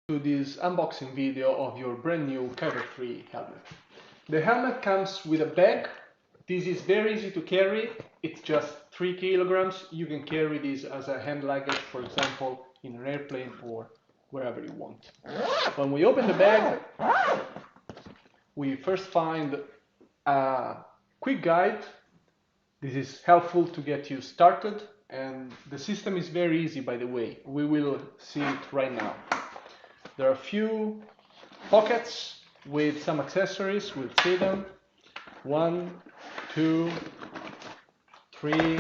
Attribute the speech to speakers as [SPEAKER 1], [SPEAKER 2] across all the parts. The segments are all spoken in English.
[SPEAKER 1] To this unboxing video of your brand new Kiber 3 helmet. The helmet comes with a bag. This is very easy to carry. It's just 3 kilograms. You can carry this as a hand luggage, for example, in an airplane or wherever you want. When we open the bag, we first find a quick guide. This is helpful to get you started, and the system is very easy, by the way. We will see it right now. There are a few pockets with some accessories. We'll see them. 1, 2, 3,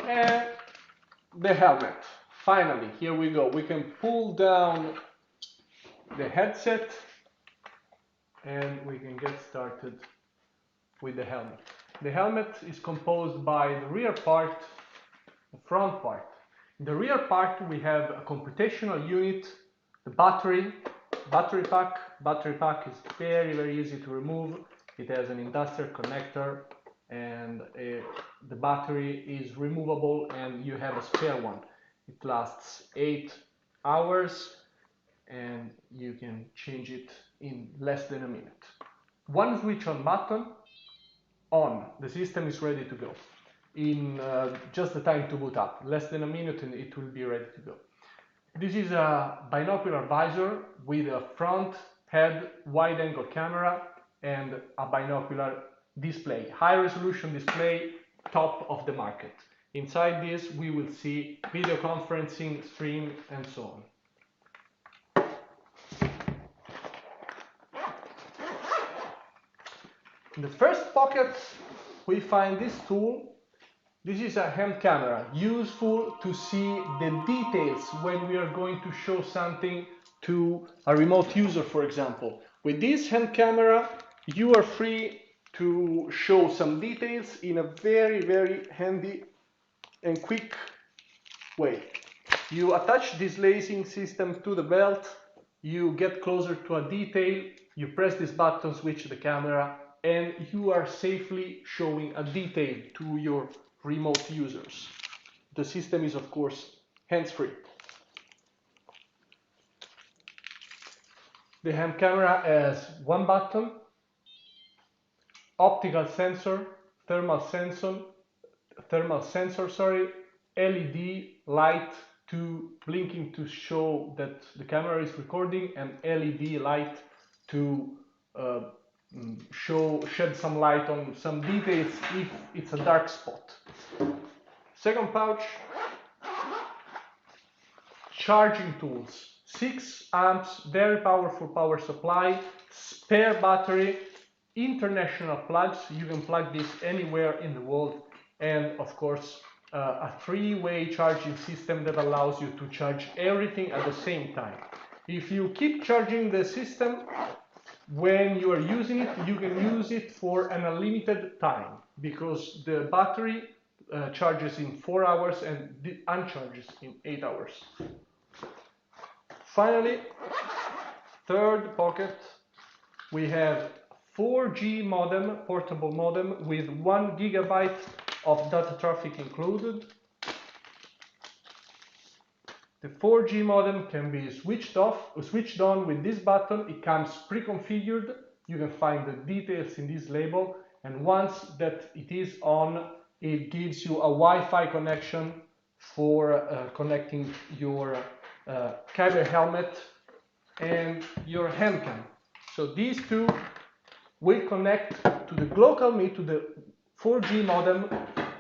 [SPEAKER 1] and the helmet. Finally, here we go. We can pull down the headset and we can get started with the helmet. The helmet is composed by the rear part, the front part. In the rear part we have a computational unit, the battery pack. Battery pack is very easy to remove. It has an industrial connector, and the battery is removable, and you have a spare one. It lasts 8 hours, and you can change it in less than a minute. One switch on button, on. The system is ready to go. In just the time to boot up, less than a minute, and it will be ready to go. This is a binocular visor with a front head wide-angle camera and a binocular display, high-resolution display, top of the market. Inside this we will see video conferencing, stream, and so on. In the first pocket we find this tool. This is a hand camera, useful to see the details when we are going to show something to a remote user, for example. With this hand camera, you are free to show some details in a very handy and quick way. You attach this lacing system to the belt, you get closer to a detail, you press this button, switch the camera, and you are safely showing a detail to your remote users. The system is, of course, hands-free. The hand camera has one button, optical sensor, thermal sensor, LED light blinking to show that the camera is recording, and LED light to shed some light on some details if it's a dark spot. Second pouch, charging tools, 6 amps, very powerful power supply, spare battery, international plugs, you can plug this anywhere in the world, and of course a 3-way charging system that allows you to charge everything at the same time. If you keep charging the system, when you are using it, you can use it for an unlimited time, because the battery charges in 4 hours and uncharges in 8 hours. Finally, third pocket, we have 4G modem, portable modem with 1 gigabyte of data traffic included. The 4G modem can be switched on with this button. It comes pre-configured. You can find the details in this label, and once that it is on, it gives you a Wi-Fi connection for connecting your Kiber helmet and your hand cam. So these two will connect to the local to the 4G modem,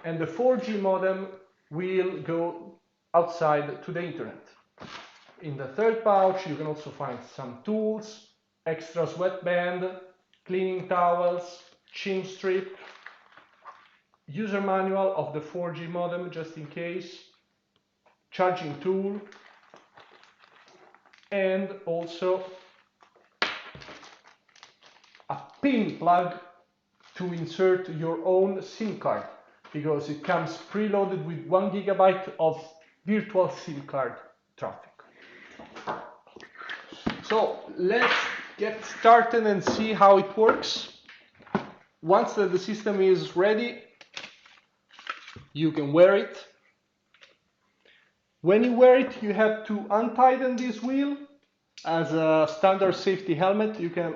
[SPEAKER 1] and the 4G modem will go outside to the internet. In the third pouch you can also find some tools, extra sweatband, cleaning towels, chin strip, user manual of the 4G modem just in case, charging tool, and also a pin plug to insert your own SIM card, because it comes preloaded with 1 gigabyte of virtual SIM card traffic. So let's get started and see how it works. Once that the system is ready, you can wear it. When you wear it, you have to untighten this wheel as a standard safety helmet, you can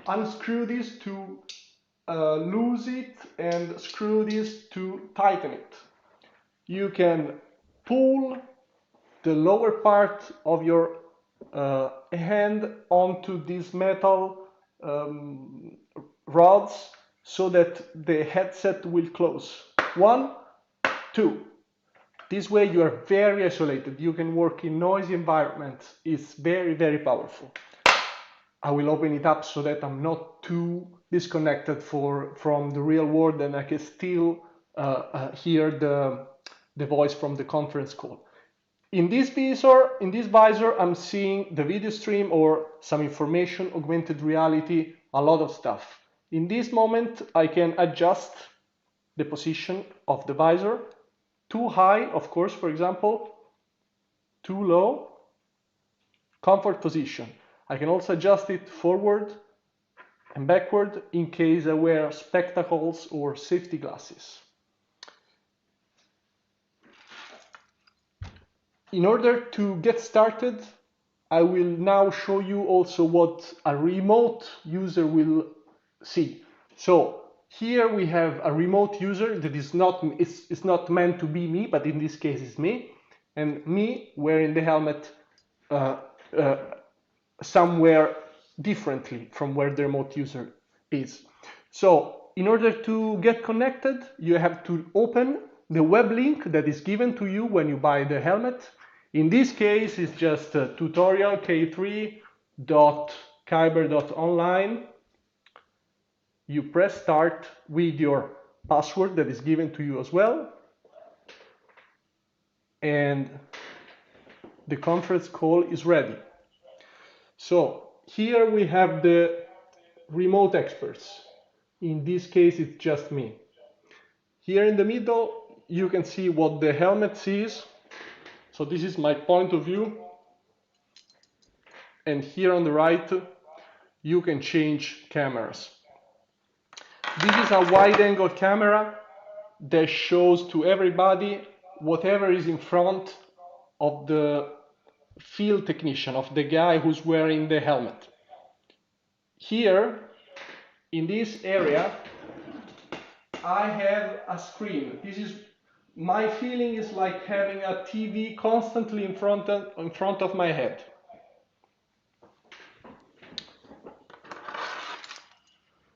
[SPEAKER 1] unscrew this to loose it and screw this to tighten it. You can pull the lower part of your hand onto these metal rods so that the headset will close. 1, 2. This way you are very isolated. You can work in noisy environments. It's very, very powerful. I will open it up so that I'm not too disconnected from the real world and I can still hear the voice from the conference call. In this visor, I'm seeing the video stream or some information, augmented reality, a lot of stuff. In this moment, I can adjust the position of the visor. Too high, of course, for example, too low, comfort position. I can also adjust it forward and backward in case I wear spectacles or safety glasses. In order to get started, I will now show you also what a remote user will see. So here we have a remote user that is not, it's not meant to be me, but in this case it's me, and me wearing the helmet somewhere differently from where the remote user is. So in order to get connected, you have to open the web link that is given to you when you buy the helmet. In this case, it's just tutorial k3.kiber.online. You press start with your password that is given to you as well. And the conference call is ready. So here we have the remote experts. In this case, it's just me. Here in the middle, you can see what the helmet sees. So this is my point of view. And here on the right, you can change cameras. This is a wide-angle camera that shows to everybody whatever is in front of the field technician, of the guy who's wearing the helmet. Here, in this area, I have a screen. My feeling is like having a TV constantly in front of my head.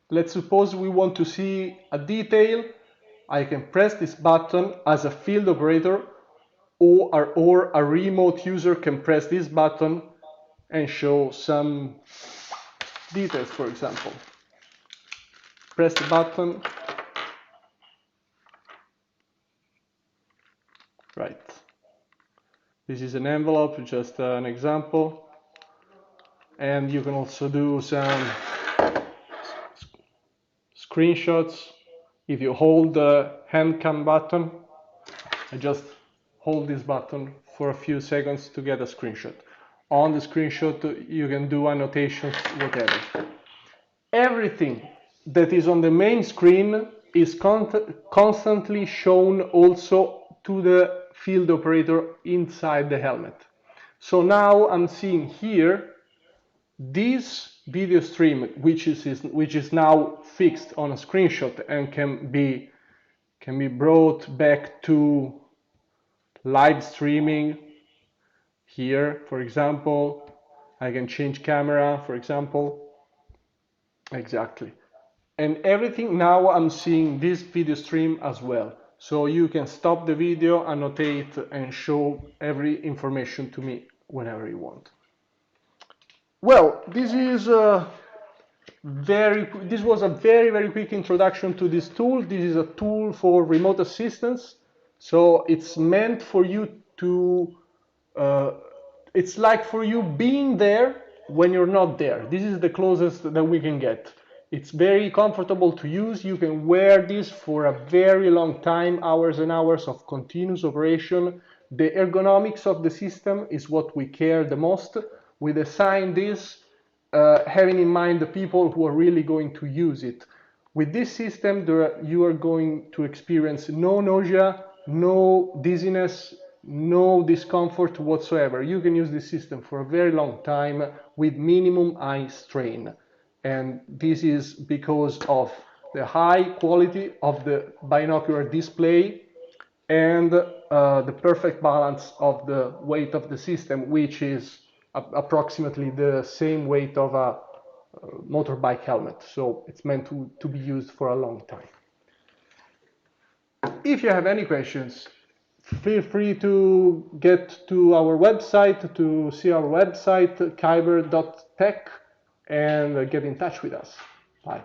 [SPEAKER 1] Let's suppose we want to see a detail. I can press this button as a field operator, or a remote user can press this button and show some details, for example. Press the button. Right. This is an envelope, just an example. And you can also do some screenshots. If you hold the hand cam button, I just hold this button for a few seconds to get a screenshot. On the screenshot, you can do annotations, whatever. Everything that is on the main screen is constantly shown also to the field operator inside the helmet. So now I'm seeing here this video stream, which is now fixed on a screenshot and can be brought back to live streaming. Here, for example, I can change camera, for example. Exactly. And everything, now I'm seeing this video stream as well. So you can stop the video, annotate, and show every information to me whenever you want. Well, this was a very, very quick introduction to this tool. This is a tool for remote assistance. So it's meant for you to, it's like for you being there when you're not there. This is the closest that we can get. It's very comfortable to use. You can wear this for a very long time, hours and hours of continuous operation. The ergonomics of the system is what we care the most. We designed this having in mind the people who are really going to use it. With this system, you are going to experience no nausea, no dizziness, no discomfort whatsoever. You can use this system for a very long time with minimum eye strain. And this is because of the high quality of the binocular display and the perfect balance of the weight of the system, which is approximately the same weight of a motorbike helmet. So it's meant to be used for a long time. If you have any questions, feel free to get to our website, to see our website, kiber.tech, and get in touch with us. Bye.